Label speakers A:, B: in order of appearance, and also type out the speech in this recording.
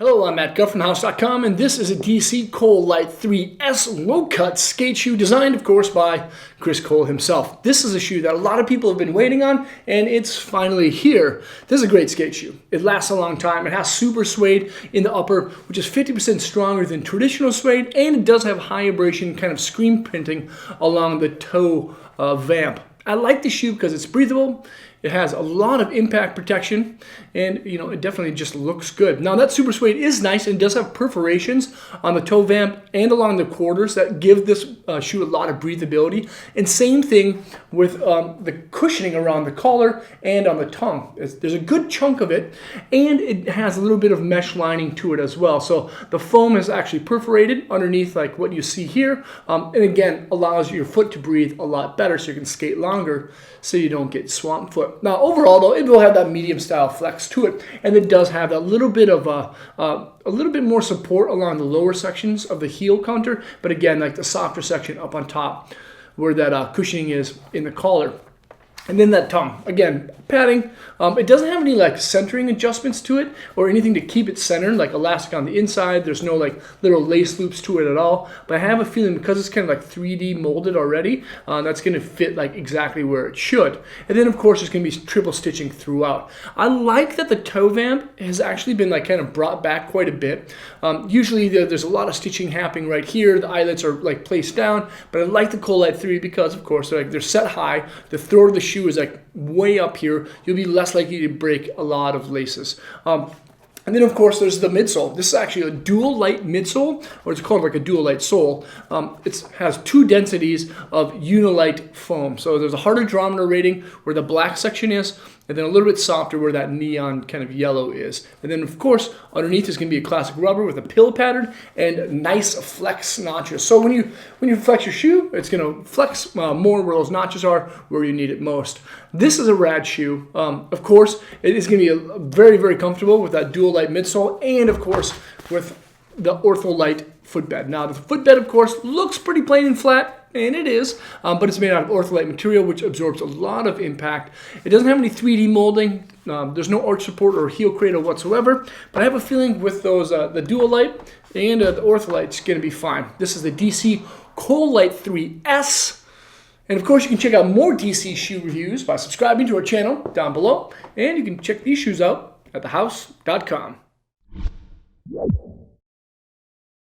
A: Hello, I'm Matt Guff from House.com, and this is a DC Cole Lite 3S low-cut skate shoe designed, of course, by Chris Cole himself. This is a shoe that a lot of people have been waiting on, and it's finally here. This is a great skate shoe. It lasts a long time. It has super suede in the upper, which is 50% stronger than traditional suede, and it does have high abrasion kind of screen printing along the toe vamp. I like the shoe because it's breathable. It has a lot of impact protection, and it definitely just looks good. Now that super suede is nice and does have perforations on the toe vamp and along the quarters that give this shoe a lot of breathability. And same thing with the cushioning around the collar and on the tongue. There's a good chunk of it, and it has a little bit of mesh lining to it as well. So the foam is actually perforated underneath, like what you see here, and again allows your foot to breathe a lot better, so you can skate longer, so you don't get swamp foot. Now overall though, it will have that medium style flex to it, and it does have that little bit of a little bit more support along the lower sections of the heel counter, but again, like the softer section up on top where that cushioning is in the collar. And then that tongue, again, padding. It doesn't have any like centering adjustments to it or anything to keep it centered, like elastic on the inside. There's no like little lace loops to it at all. But I have a feeling because it's kind of like 3D molded already, that's going to fit like exactly where it should. And then of course there's going to be triple stitching throughout. I like that the toe vamp has actually been like kind of brought back quite a bit. Usually there's a lot of stitching happening right here. The eyelets are like placed down, but I like the Cole Lite 3 because of course they're set high. The throat of the shoe is like way up here. You'll be less likely to break a lot of laces. And then of course there's the midsole. This is actually a dual light midsole, or it's called like a dual light sole. It has two densities of Unilite foam. So there's a hard hydrometer rating where the black section is, and then a little bit softer where that neon kind of yellow is. And then of course underneath is going to be a classic rubber with a pill pattern and nice flex notches. So when you flex your shoe, it's going to flex more where those notches are, where you need it most. This is a rad shoe. Of course, it is going to be very, very comfortable with that dual light midsole, and of course with the Ortholite footbed. Now the footbed, of course, looks pretty plain and flat. And it is, but it's made out of Ortholite material, which absorbs a lot of impact. It doesn't have any 3D molding. There's no arch support or heel cradle whatsoever. But I have a feeling with those, the Dual Light and the Ortholite, it's going to be fine. This is the DC Cole Lite 3S. And of course, you can check out more DC shoe reviews by subscribing to our channel down below. And you can check these shoes out at thehouse.com.